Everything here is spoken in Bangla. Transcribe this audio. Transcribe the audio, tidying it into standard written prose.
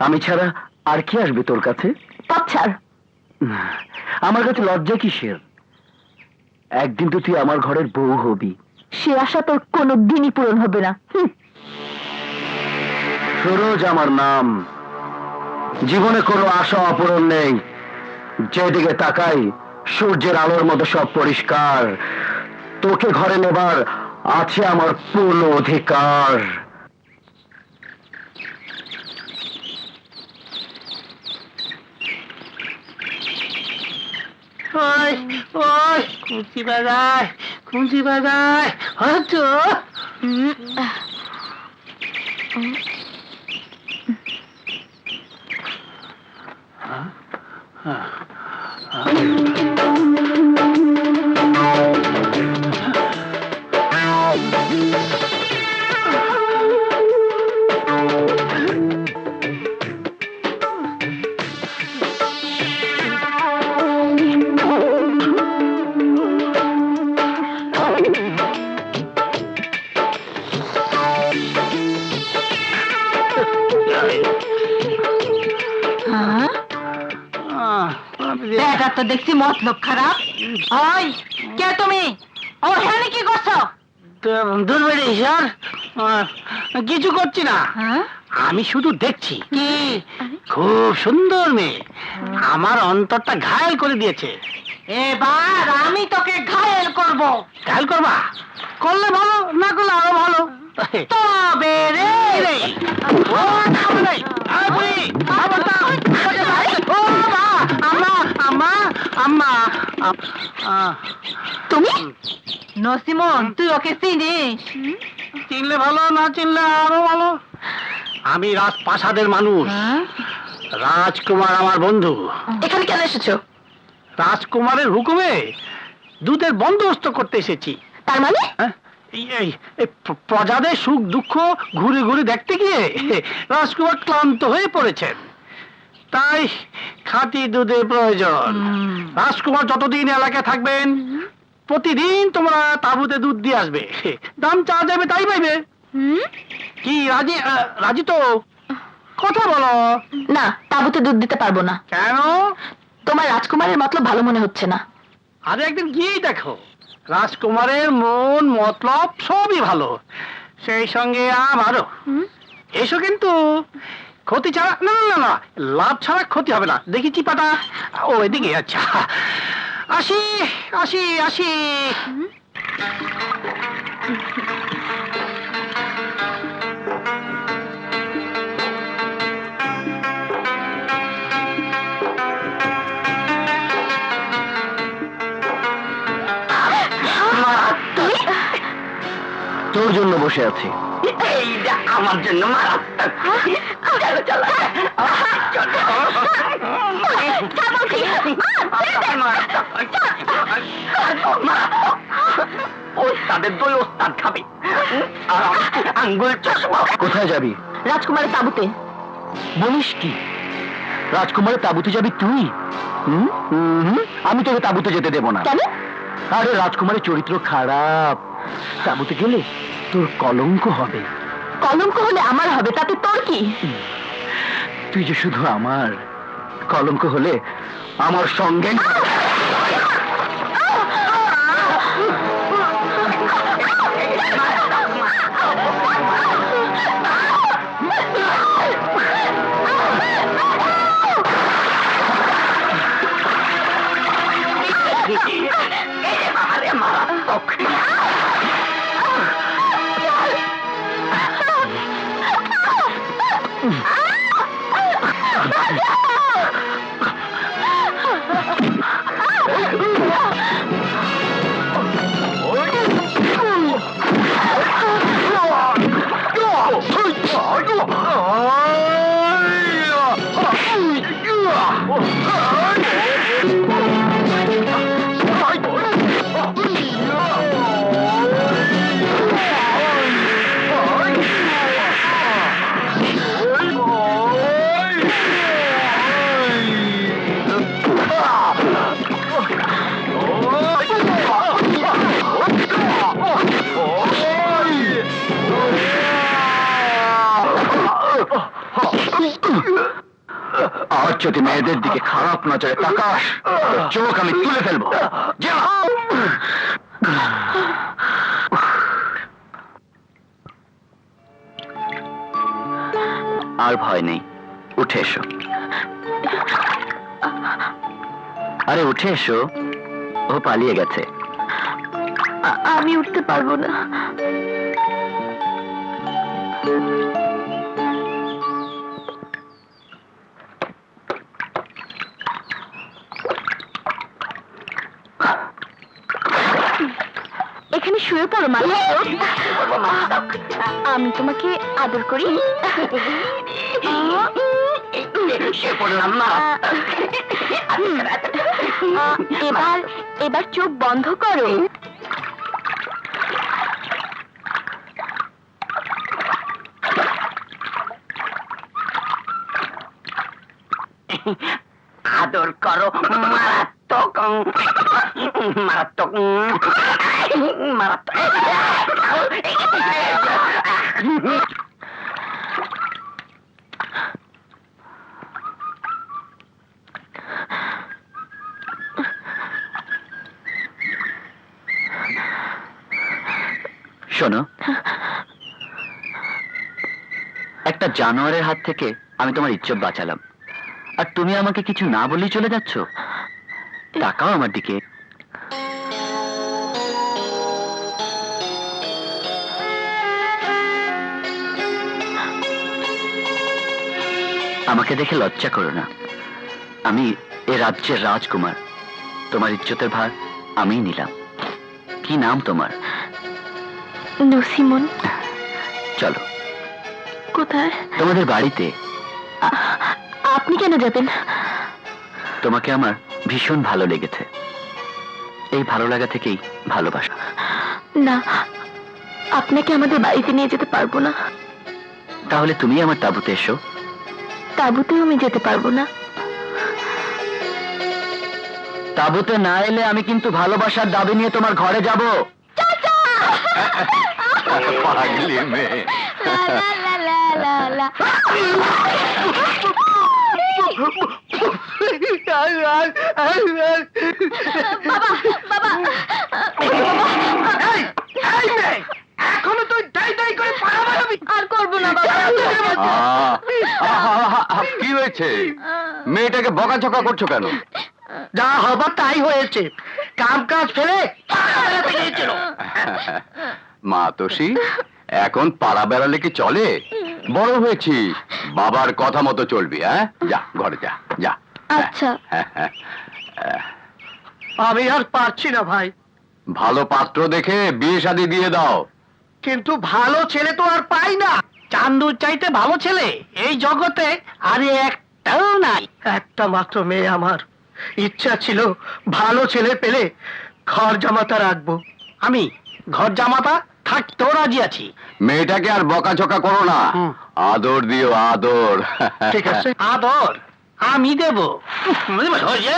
আমি ছাড়া আর কি আসবে তোর কাছে? ছাড়। আমার কাছে লজ্জা কিসের? একদিন তো তুই আমার ঘরের বউ হবি। সে আশা তোর কোনো দিনই পূরণ হবে না। সরোজ আমার নাম। জীবনে কোনো আশা অপূরণ নেই। যেদিকে তাকাই সূর্যের আলোর মতো সব পরিষ্কার। তোকে ঘরে নেবার আছে আমার পূর্ণ অধিকার। ওই ওই কুঞ্চি বাজায়, কুঞ্চি বাজায় হয়তো। বেটা তো দেখছি মতলব খারাপ। ওই কে তুমি? ও হ্যাঁ কি করছো? দুর্বেড়ি স্যার, কিছু করছি না, আমি শুধু দেখছি। কি? খুব সুন্দর মেয়ে, আমার অন্তরটা ঘায়েল করে দিয়েছে। এবার আমি তোকে ঘায়েল করব। ঘায়েল করবা? করলে ভালো, না করলে আরো ভালো। তবে রে ও, আম্মা, আম্মা, আম্মা, আম্মা, আম্মা। তুমি? নসিমন, তুই ওকে চিনিস? চিনলে ভালো, না চিনলে আরো ভালো। আমি রাজপ্রাসাদের মানুষ, রাজকুমার আমার বন্ধু। এখানে কেন এসেছো? রাজকুমারের হুকুমে দুধের বন্দোবস্ত করতে এসেছি। তার মানে? এই প্রজাদের সুখ দুঃখ ঘুরে ঘুরে দেখতে গিয়ে রাজকুমার ক্লান্ত হয়ে পড়েছেন, তাই খাঁটি দুধের প্রয়োজন। রাজকুমার যতদিন এলাকায় থাকবেন প্রতিদিন তোমরা তাঁবুতে দুধ দিয়ে আসবে, দাম চা যাবে তাই পাইবে। কি রাজি? রাজি তো? কথা বলো। না, তাঁবুতে দুধ দিতে পারবো না। কেন? তোমার রাজকুমারের মতলব ভালো মনে হচ্ছে না। আরে একদিন গিয়েই দেখো, রাজকুমারের মন মতলব সবই ভালো, সেই সঙ্গে আমারও। এসো, কিন্তু ক্ষতি ছাড়া, না না না, লাভ ছাড়া ক্ষতি হবে না। দেখি চিপাটা ও এদিকে। আচ্ছা, আসি আসি আসি। তোর জন্য বসে আছি। এইটা আমার জন্য মারাত্মক। চলো চলো ওস্তাদের দই ওস্তাদ খাবে, আর আঙ্গুল চশমা। কোথায় যাবি? রাজকুমারের তাঁবুতে। বলিস কি? রাজকুমারের তাঁবুতে যাবি তুই? আমি তোকে তাঁবুতে যেতে দেব না। কেন? আরে রাজকুমারের চরিত্র খারাপ, তাঁবুতে গেলে তোর কলঙ্ক হবে। কলঙ্ক হলে আমার হবে, তাতে তোর কি? তুই যে শুধু আমার, কলঙ্ক হলে আমার সঙ্গে। আর যদি মেয়েদের দিকে খারাপ নজরে তাকাস তোর চোখ আমি তুলে ফেলবো যা। আর ভয় নেই, উঠে এসো। আরে উঠে এসো, ও পালিয়ে গেছে। আমি উঠতে পারবো না। এখানে শুয়ে পড়ো মা। আমি তোমাকে আদর করি। এবার এবার চোখ বন্ধ করো। আদর করো, মারাত্মক মারাত্মক মারাত্মক। শোনো, একটা জানোয়ারের হাত থেকে আমি তোমার ইজ্জত বাঁচালাম, আর তুমি আমাকে কিছু না বলেই চলে যাচ্ছ। তাকাও আমার দিকে। আমাকে দেখে লজ্জা করো না, আমি এ রাজ্যের রাজকুমার। তোমার ইজ্জতের ভার আমিই নিলাম। কি নাম তোমার? নসিমন। চলো। কোথায়? তোমাদের বাড়িতে। আপনি কেন যাবেন? তোমাকে আমার ভীষণ ভালো লেগেছে। এই ভালো লাগা থেকেই ভালোবাসা। না, আপনাকে আমাদের বাড়িতে নিয়ে যেতে পারবো না। তাহলে তুমি আমার তাঁবুতে এসো। তাঁবুতেও আমি যেতে পারবো না। তাঁবুতে না এলে আমি কিন্তু ভালোবাসার দাবি নিয়ে তোমার ঘরে যাব। পাগলি মেয়ে। এখনো তুই দাই দাই করে পাড়া মারাবি? আর করবো না বাবা। কি হয়েছে? মেয়েটাকে বকাঝকা করছো কেন? যা হবার তাই হয়েছে। কাম কাজ ফেলে পাড়া বেড়াতে গিয়েছিল। মা তোষি, এখন পাড়া বেড়ালে কি চলে? বড় হয়েছি, বাবার কথা মতো চলবি। হ্যাঁ, যা ঘরে যা যা। আচ্ছা। আমি আর পারছি না ভাই। ভালো পাত্র দেখে বিয়ে শাদী দিয়ে দাও। কিন্তু ভালো ছেলে তো আর পাই না। চান্দুর চাইতে ভালো ছেলে এই জগতে আর একটাও নাই। একটা মাত্র মেয়ে আমার। ইচ্ছা ছিল ভালো ছেলে পেলে ঘর জামাতা রাখবো। আমি ঘর জামাতা থাকতেও রাজি আছি। মেয়েটাকে আর বকাঝকা করো না, আদর দিও আদর। ঠিক আছে, আদর আমি দেবো।